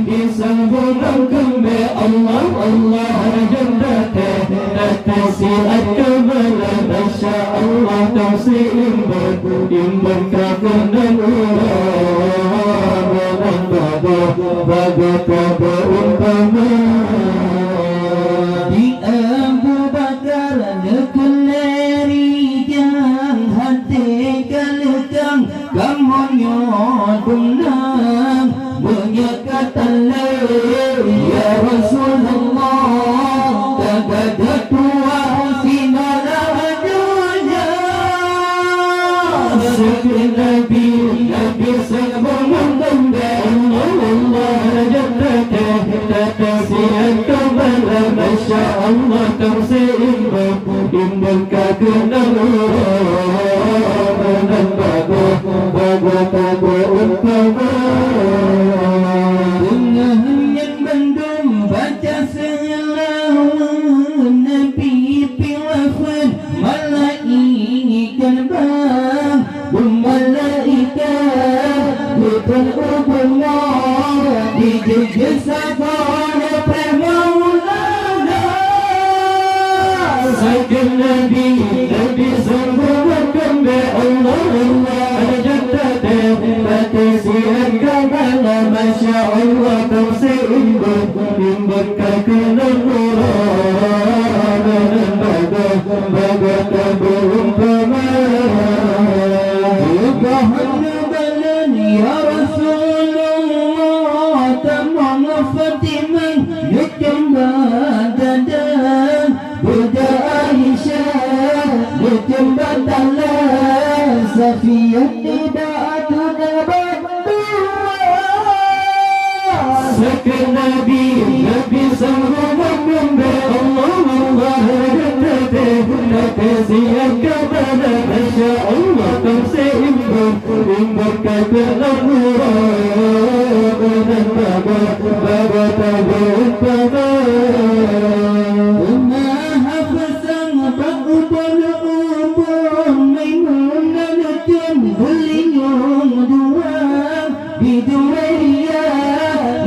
Nabi sambungan kembe Allah Allah jannate Tasiat kemala Masya Allah tausi'im Imban kakunan Badan bagat umpama Di Abu Bakar Nekulari Yang hati kalutang Kamonyo Bunang Menyekatan Ya Rasulullah Tagadatua Nabi sambungan kembe Allah jannate Tasiat kemala Masya Allah tausi'im Imban kakunan Badan bagat umpama Dengan yang bandung baca selawat Nabi pilafan malaikat bang Malaikat bukan Allah dijejak sabana permaulana Sayyid Nabi sambungan kembe Allah Allah jannate Tasiat kemala Masya Allah tausi'im Imban kakunan Badan bagat umpama Bahagian ya Rasulullah Tamang Fatimah Yukim badadan Buddha Aisyah Yukim badalan Safiyat tidak aduna berdua Sakit Nabi sambungan kembe Allah Allah jannate Tasiat kemala Masya Allah tausi'im Imban kakunan Badan bagat umpama Hafazan ba'ubal ubun Maimunah nutim Bulinyong dua Biduwaya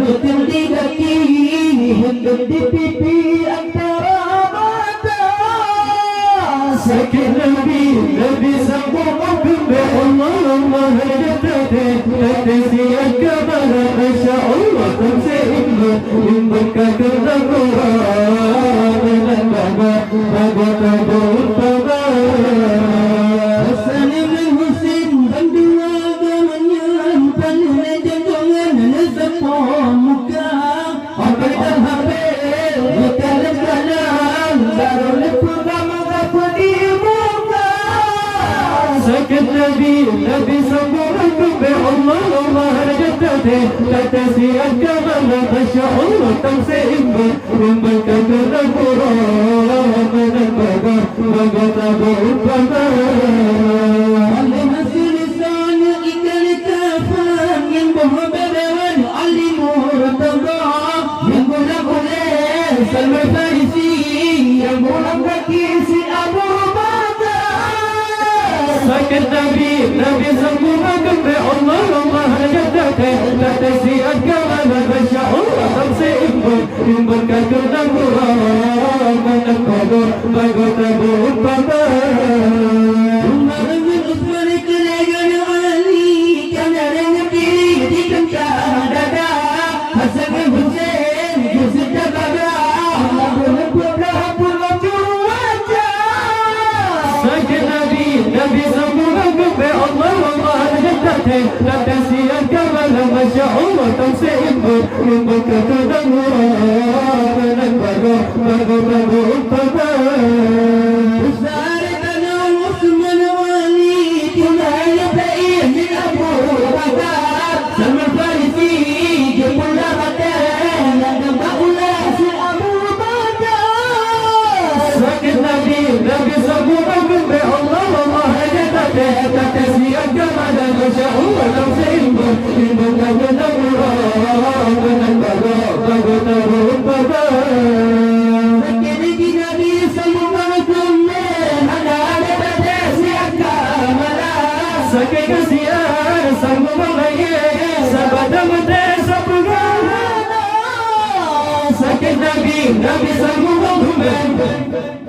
Nutim di kaki Hendak di pipi antara mata Sakit Nabi sambungan kembe Allah Allah jannate Tasiat kemala Masya Allah tausi'im Imban kakunan Badan bagat umpama Hasan ibn Husain berdua gamanya Paling jantungan Nasabah muka Habis dan habis Bukan kalam Baru lepas mengapa di muka Sakit Nabi sambungan kembe Allah Allah jannate Tasiat kemala Masya Allah tausi'im Imban kakunan Badan bagat umpama Ali masih lisan ikan kafan Yang berhubungan Ali Murtabah Yang boleh Salman Farisi Yang boleh kaki si Abu Bakar Sakit Nabi sambungan kembe Allah Allah jannate Tasiat kemala Masya Allah tausi'im Imban kakunan Badan bagat umpama Umar bin Uthman kelegan Ali Kerana Nabi dikengkang dada Hasan bin Hussein Yusuf dan Baba Allah belah pulau cuaca Sakit Nabi sambungan kembe Allah Allah jannate Tasiat kemala Masya Allah tausi'im Imban kakunan Badan bagat umpama Usar tanah sakit Nabi, Nabi sanggup menghukum.